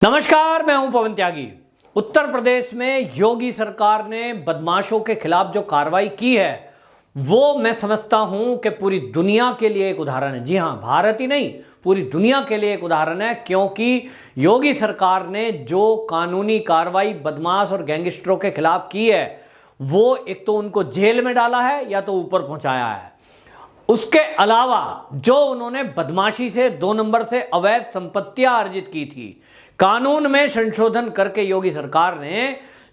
नमस्कार, मैं हूं पवन त्यागी। उत्तर प्रदेश में योगी सरकार ने बदमाशों के खिलाफ जो कार्रवाई की है वो मैं समझता हूं कि पूरी दुनिया के लिए एक उदाहरण है। जी हां, भारत ही नहीं, पूरी दुनिया के लिए एक उदाहरण है, क्योंकि योगी सरकार ने जो कानूनी कार्रवाई बदमाश और गैंगस्टरों के खिलाफ की है वो एक तो उनको जेल में डाला है या तो ऊपर पहुंचाया है। उसके अलावा जो उन्होंने बदमाशी से 2 नंबर से अवैध संपत्तियां अर्जित की थी, कानून में संशोधन करके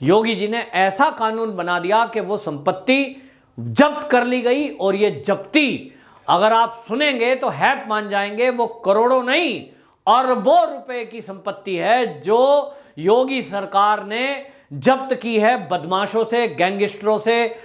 योगी जी ने ऐसा कानून बना दिया कि वो संपत्ति जब्त कर ली गई। और ये जब्ती अगर आप सुनेंगे तो हैप मान जाएंगे, वो करोड़ों नहीं अरबों रुपए की संपत्ति है जो योगी सरकार ने जब्त की है बदमाशों से, गैंगस्टरों से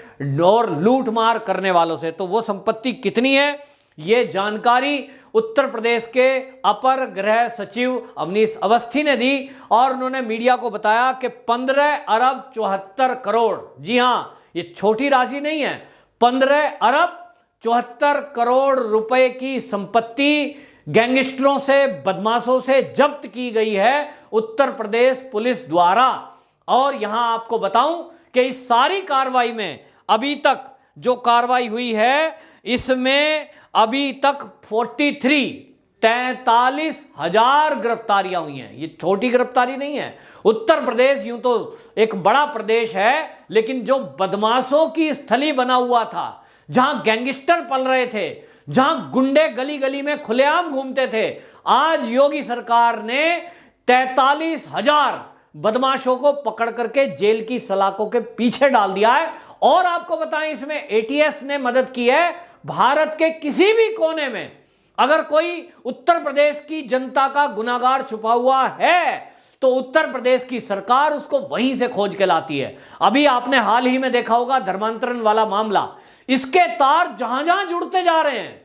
और लूटमार करने वालों से। तो वो संपत्ति कितनी है, ये जानकारी उत्तर प्रदेश के अपर गृह सचिव अवनीश अवस्थी ने दी और उन्होंने मीडिया को बताया कि 15 अरब 74 करोड़, जी हां, ये छोटी राशि नहीं है, 15 अरब 74 करोड़ रुपए की संपत्ति गैंगस्टरों से, बदमाशों से जब्त की गई है उत्तर प्रदेश पुलिस द्वारा। और यहां आपको बताऊं कि इस सारी कार्रवाई में अभी तक जो कार्रवाई हुई है इसमें अभी तक 43,000 गिरफ्तारियां हुई हैं। ये छोटी गिरफ्तारी नहीं है। उत्तर प्रदेश यूं तो एक बड़ा प्रदेश है, लेकिन जो बदमाशों की स्थली बना हुआ था, जहां गैंगस्टर पल रहे थे, जहां गुंडे गली गली में खुलेआम घूमते थे, आज योगी सरकार ने 43,000 बदमाशों को पकड़ करके जेल की सलाखों के पीछे डाल दिया है। और आपको बताएं, इसमें एटीएस ने मदद की है। भारत के किसी भी कोने में अगर कोई उत्तर प्रदेश की जनता का गुनाहगार छुपा हुआ है तो उत्तर प्रदेश की सरकार उसको वहीं से खोज के लाती है। अभी आपने हाल ही में देखा होगा धर्मांतरण वाला मामला, इसके तार जहां जहां जुड़ते जा रहे हैं,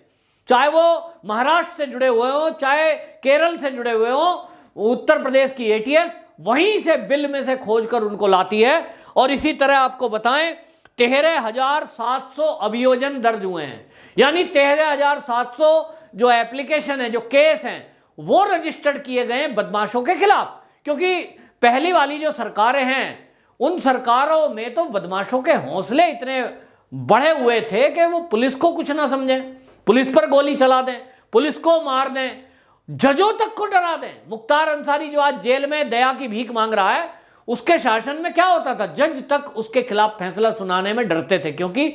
चाहे वो महाराष्ट्र से जुड़े हुए हो, चाहे केरल से जुड़े हुए हो, उत्तर प्रदेश की एटीएस वहीं से बिल में से खोज कर उनको लाती है। और इसी तरह आपको बताएं 13,700 अभियोजन दर्ज हुए हैं, यानी 13,700 जो एप्लीकेशन है, जो केस हैं, वो रजिस्टर्ड किए गए हैं बदमाशों के खिलाफ। क्योंकि पहली वाली जो सरकारें हैं उन सरकारों में तो बदमाशों के हौसले इतने बढ़े हुए थे कि वो पुलिस को कुछ ना समझें, पुलिस पर गोली चला दें, पुलिस को मार दें, जजों तक को डरा दें। मुख्तार अंसारी जो आज जेल में दया की भीख मांग रहा है, उसके शासन में क्या होता था, जज तक उसके खिलाफ फैसला सुनाने में डरते थे, क्योंकि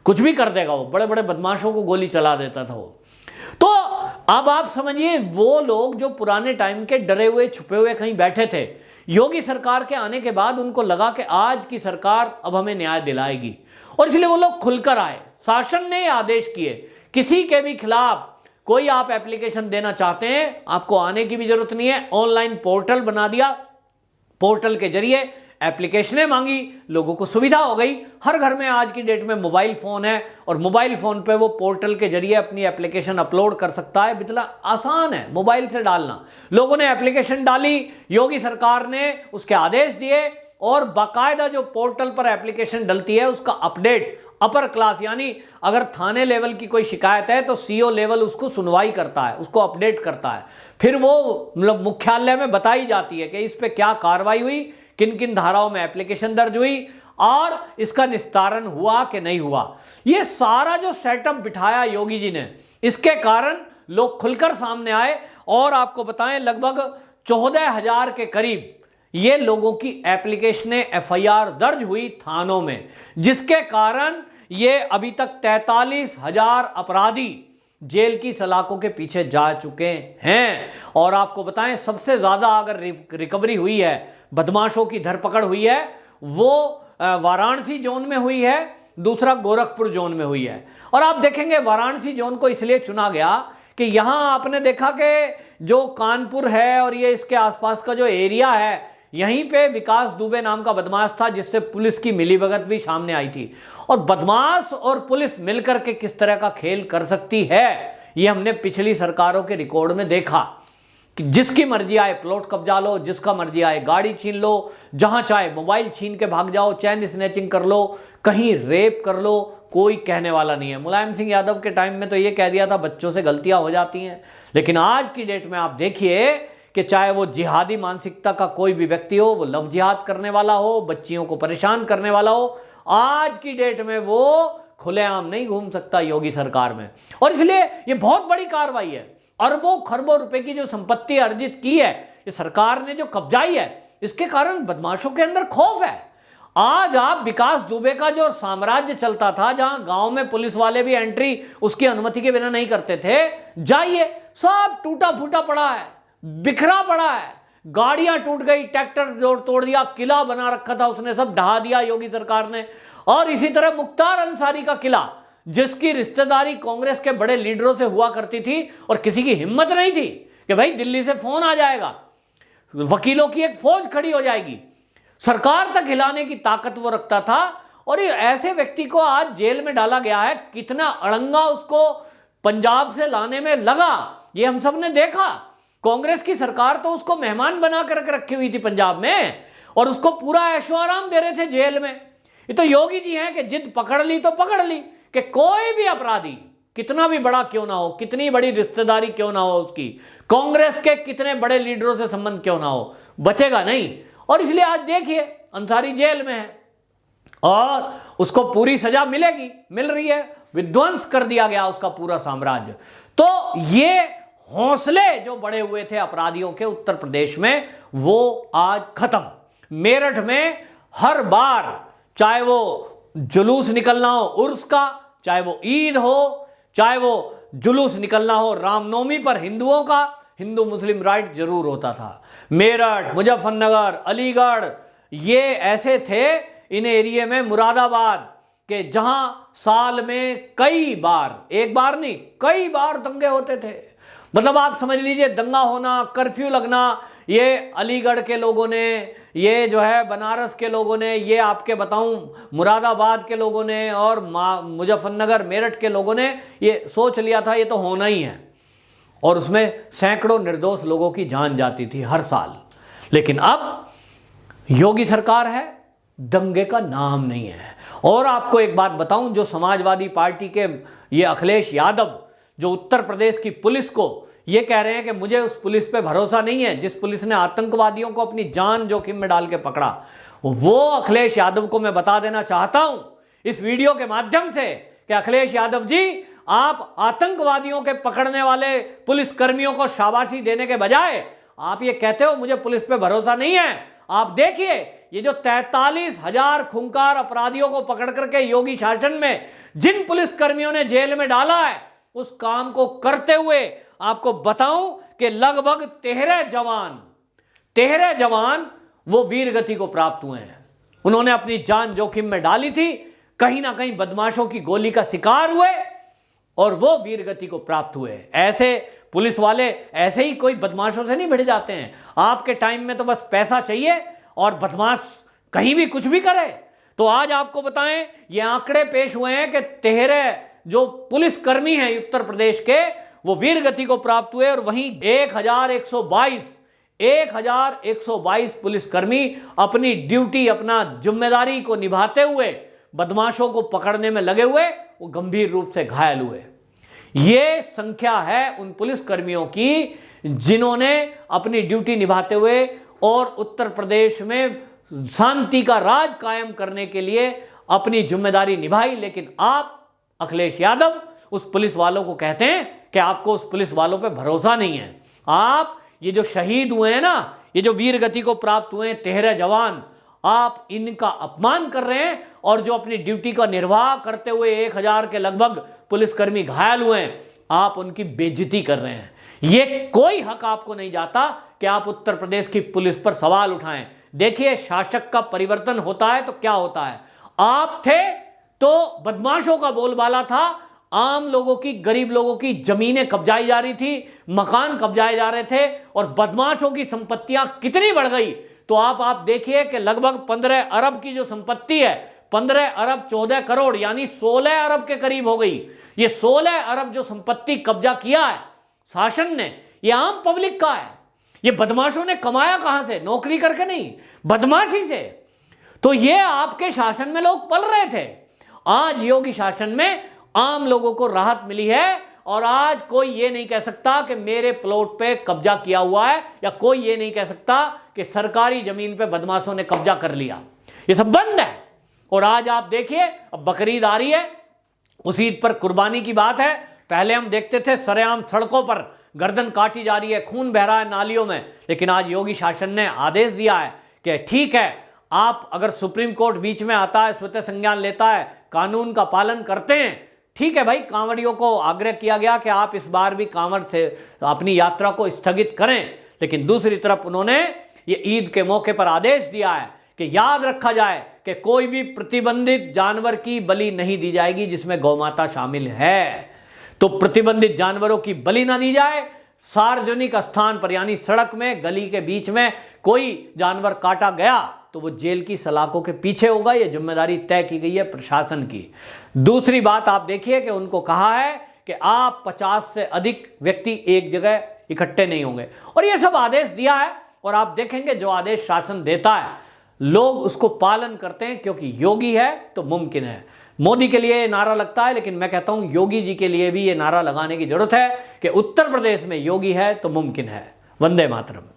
कुछ भी कर देगा वो, बड़े बड़े बदमाशों को गोली चला देता था वो। तो अब आप समझिए, वो लोग जो पुराने टाइम के डरे हुए छुपे हुए कहीं बैठे थे, योगी सरकार के आने के बाद उनको लगा कि आज की सरकार अब हमें न्याय दिलाएगी, और इसलिए वो लोग खुलकर आए। शासन ने आदेश किए, किसी के भी खिलाफ कोई आप एप्लीकेशन देना चाहते हैं, आपको आने की भी जरूरत नहीं है, ऑनलाइन पोर्टल बना दिया, पोर्टल के जरिए एप्लीकेशनें मांगी, लोगों को सुविधा हो गई। हर घर में आज की डेट में मोबाइल फोन है और मोबाइल फोन पे वो पोर्टल के जरिए अपनी एप्लीकेशन अपलोड कर सकता है। इतना आसान है मोबाइल से डालना। लोगों ने एप्लीकेशन डाली, योगी सरकार ने उसके आदेश दिए और बाकायदा जो पोर्टल पर एप्लीकेशन डलती है उसका अपडेट अपर क्लास, यानी अगर थाने लेवल की कोई शिकायत है तो सीओ लेवल उसको सुनवाई करता है, उसको अपडेट करता है। फिर वो मतलब मुख्यालय में बताई जाती है कि इस पे क्या कार्रवाई हुई, किन किन धाराओं में एप्लीकेशन दर्ज हुई और इसका निस्तारण हुआ कि नहीं हुआ। ये सारा जो सेटअप बिठाया योगी जी ने, इसके कारण लोग खुलकर सामने आए। और आपको बताएं, लगभग 14,000 के करीब ये लोगों की एप्लीकेशनें, एफआईआर दर्ज हुई थानों में, जिसके कारण ये अभी तक 43,000 अपराधी जेल की सलाखों के पीछे जा चुके हैं। और आपको बताएं, सबसे ज्यादा अगर रिकवरी हुई है, बदमाशों की धरपकड़ हुई है, वो वाराणसी जोन में हुई है, दूसरा गोरखपुर जोन में हुई है। और आप देखेंगे वाराणसी जोन को इसलिए चुना गया कि यहां आपने देखा कि जो कानपुर है और ये इसके आसपास का जो एरिया है, यहीं पे विकास दुबे नाम का बदमाश था, जिससे पुलिस की मिलीभगत भी सामने आई थी। और बदमाश और पुलिस मिलकर के किस तरह का खेल कर सकती है, ये हमने पिछली सरकारों के रिकॉर्ड में देखा कि जिसकी मर्जी आए प्लॉट कब्जा लो, जिसका मर्जी आए गाड़ी छीन लो, जहां चाहे मोबाइल छीन के भाग जाओ, चैन स्नैचिंग कर लो, कहीं रेप कर लो, कोई कहने वाला नहीं है। मुलायम सिंह यादव के टाइम में तो ये कह दिया था बच्चों से गलतियां हो जाती हैं, लेकिन आज की डेट में आप देखिए कि चाहे वो जिहादी मानसिकता का कोई भी व्यक्ति हो, वो लव जिहाद करने वाला हो, बच्चियों को परेशान करने वाला हो, आज की डेट में वो खुलेआम नहीं घूम सकता योगी सरकार में। और इसलिए ये बहुत बड़ी कार्रवाई है। अरबों खरबों रुपए की जो संपत्ति अर्जित की है ये सरकार ने जो कब्जाई है, इसके कारण बदमाशों के अंदर खौफ है। आज आप विकास दुबे का जो साम्राज्य चलता था, जहां गांव में पुलिस वाले भी एंट्री उसकी अनुमति के बिना नहीं करते थे, जाइए सब टूटा फूटा पड़ा है, बिखरा पड़ा है, गाड़ियां टूट गई, ट्रैक्टर जोड़ तोड़ दिया, किला बना रखा था उसने सब ढहा दिया योगी सरकार ने। और इसी तरह मुख्तार अंसारी का किला, जिसकी रिश्तेदारी कांग्रेस के बड़े लीडरों से हुआ करती थी और किसी की हिम्मत नहीं थी कि भाई दिल्ली से फोन आ जाएगा, वकीलों की एक फौज खड़ी हो जाएगी, सरकार तक हिलाने की ताकत वो रखता था। और ये ऐसे व्यक्ति को आज जेल में डाला गया है। कितना अड़ंगा उसको पंजाब से लाने में लगा ये हम सब ने देखा। कांग्रेस की सरकार तो उसको मेहमान बना कर रखी हुई थी पंजाब में, और उसको पूरा ऐशो आराम दे रहे थे जेल में। ये तो योगी जी हैं कि जिद पकड़ ली तो पकड़ ली कि कोई भी अपराधी कितना भी बड़ा क्यों ना हो, कितनी बड़ी रिश्तेदारी क्यों ना हो उसकी, कांग्रेस के कितने बड़े लीडरों से संबंध क्यों ना हो, बचेगा नहीं। और इसलिए आज देखिए अंसारी जेल में है और उसको पूरी सजा मिलेगी, मिल रही है, विध्वंस कर दिया गया उसका पूरा साम्राज्य। तो ये हौसले जो बड़े हुए थे अपराधियों के उत्तर प्रदेश में, वो आज खत्म। मेरठ में हर बार चाहे वो जुलूस निकलना हो उर्स का, चाहे वो ईद हो, चाहे वो जुलूस निकलना हो रामनवमी पर हिंदुओं का, हिंदू मुस्लिम राइट जरूर होता था। मेरठ, मुजफ्फरनगर, अलीगढ़, ये ऐसे थे इन एरिया में, मुरादाबाद के, जहां साल में कई बार, एक बार नहीं कई बार दंगे होते थे। मतलब आप समझ लीजिए दंगा होना, कर्फ्यू लगना, ये अलीगढ़ के लोगों ने, ये जो है बनारस के लोगों ने, ये आपके बताऊं मुरादाबाद के लोगों ने और मुजफ्फरनगर मेरठ के लोगों ने ये सोच लिया था ये तो होना ही है। और उसमें सैकड़ों निर्दोष लोगों की जान जाती थी हर साल। लेकिन अब योगी सरकार है, दंगे का नाम नहीं है। और आपको एक बात बताऊं, जो समाजवादी पार्टी के ये अखिलेश यादव जो उत्तर प्रदेश की पुलिस को ये कह रहे हैं कि मुझे उस पुलिस पे भरोसा नहीं है जिस पुलिस ने आतंकवादियों को अपनी जान जोखिम में डाल के पकड़ा, वो अखिलेश यादव को मैं बता देना चाहता हूं इस वीडियो के माध्यम से कि अखिलेश यादव जी, आप आतंकवादियों के पकड़ने वाले पुलिस कर्मियों को शाबाशी देने के बजाय आप ये कहते हो मुझे पुलिस पे भरोसा नहीं है। आप देखिए ये जो 43,000 खूंखार अपराधियों को पकड़ करके योगी शासन में जिन पुलिस कर्मियों ने जेल में डाला है, उस काम को करते हुए आपको बताऊं कि लगभग 13 जवान वो वीर गति को प्राप्त हुए हैं। उन्होंने अपनी जान जोखिम में डाली थी, कहीं ना कहीं बदमाशों की गोली का शिकार हुए और वो वीर गति को प्राप्त हुए। ऐसे पुलिस वाले ऐसे ही कोई बदमाशों से नहीं भिड़ जाते हैं। आपके टाइम में तो बस पैसा चाहिए और बदमाश कहीं भी कुछ भी करे। तो आज आपको बताएं, ये आंकड़े पेश हुए हैं कि 13 जो पुलिस कर्मी हैं उत्तर प्रदेश के, वो वीर गति को प्राप्त हुए और वहीं 1122 पुलिसकर्मी अपनी ड्यूटी, अपना जिम्मेदारी को निभाते हुए बदमाशों को पकड़ने में लगे हुए, वो गंभीर रूप से घायल हुए। ये संख्या है उन पुलिसकर्मियों की जिन्होंने अपनी ड्यूटी निभाते हुए और उत्तर प्रदेश में शांति का राज कायम करने के लिए अपनी जिम्मेदारी निभाई। लेकिन आप अखिलेश यादव उस पुलिस वालों को कहते हैं कि आपको उस पुलिस वालों पे भरोसा नहीं है। आप ये जो शहीद हुए हैं ना, ये जो वीर गति को प्राप्त हुए हैं 13 जवान, आप इनका अपमान कर रहे हैं। और जो अपनी ड्यूटी का निर्वाह करते हुए 1000 के लगभग पुलिसकर्मी घायल हुए हैं, आप उनकी बेइज्जती कर रहे हैं। ये कोई हक आपको नहीं जाता कि आप उत्तर प्रदेश की पुलिस पर सवाल उठाएं। देखिए, शासक का परिवर्तन होता है तो क्या होता है। आप थे तो बदमाशों का बोलबाला था, आम लोगों की, गरीब लोगों की जमीनें कब्जाई जा रही थी, मकान कब्जाए जा रहे थे और बदमाशों की संपत्तियां कितनी बढ़ गई। तो आप देखिए कि लगभग 15 अरब की जो संपत्ति है, 15 अरब 14 करोड़ यानी 16 अरब के करीब हो गई। ये 16 अरब जो संपत्ति कब्जा किया है शासन ने, ये आम पब्लिक का है। ये बदमाशों ने कमाया कहां से? नौकरी करके नहीं, बदमाशी से। तो ये आपके शासन में लोग पल रहे थे। आज योगी शासन में आम लोगों को राहत मिली है और आज कोई ये नहीं कह सकता कि मेरे प्लॉट पे कब्जा किया हुआ है, या कोई ये नहीं कह सकता कि सरकारी जमीन पे बदमाशों ने कब्जा कर लिया। ये सब बंद है। और आज आप देखिए, अब बकरीद आ रही है, उस ईद पर कुर्बानी की बात है। पहले हम देखते थे सरेआम सड़कों पर गर्दन काटी जा रही है, खून बह रहा है नालियों में, लेकिन आज योगी शासन ने आदेश दिया है कि ठीक है, आप अगर सुप्रीम कोर्ट बीच में आता है, स्वतः संज्ञान लेता है, कानून का पालन करते हैं, ठीक है भाई। कांवड़ियों को आग्रह किया गया कि आप इस बार भी कांवड़ से अपनी यात्रा को स्थगित करें, लेकिन दूसरी तरफ उन्होंने ये ईद के मौके पर आदेश दिया है कि याद रखा जाए कि कोई भी प्रतिबंधित जानवर की बलि नहीं दी जाएगी जिसमें गौमाता शामिल है। तो प्रतिबंधित जानवरों की बलि ना दी जाए। सार्वजनिक स्थान पर यानी सड़क में, गली के बीच में कोई जानवर काटा गया तो वो जेल की सलाखों के पीछे होगा। ये जिम्मेदारी तय की गई है प्रशासन की। दूसरी बात आप देखिए कि उनको कहा है कि आप 50 से अधिक व्यक्ति एक जगह इकट्ठे नहीं होंगे, और ये सब आदेश दिया है। और आप देखेंगे जो आदेश शासन देता है लोग उसको पालन करते हैं, क्योंकि योगी है तो मुमकिन है। मोदी के लिए नारा लगता है, लेकिन मैं कहता हूं योगी जी के लिए भी ये नारा लगाने की जरूरत है कि उत्तर प्रदेश में योगी है तो मुमकिन है। वंदे मातरम।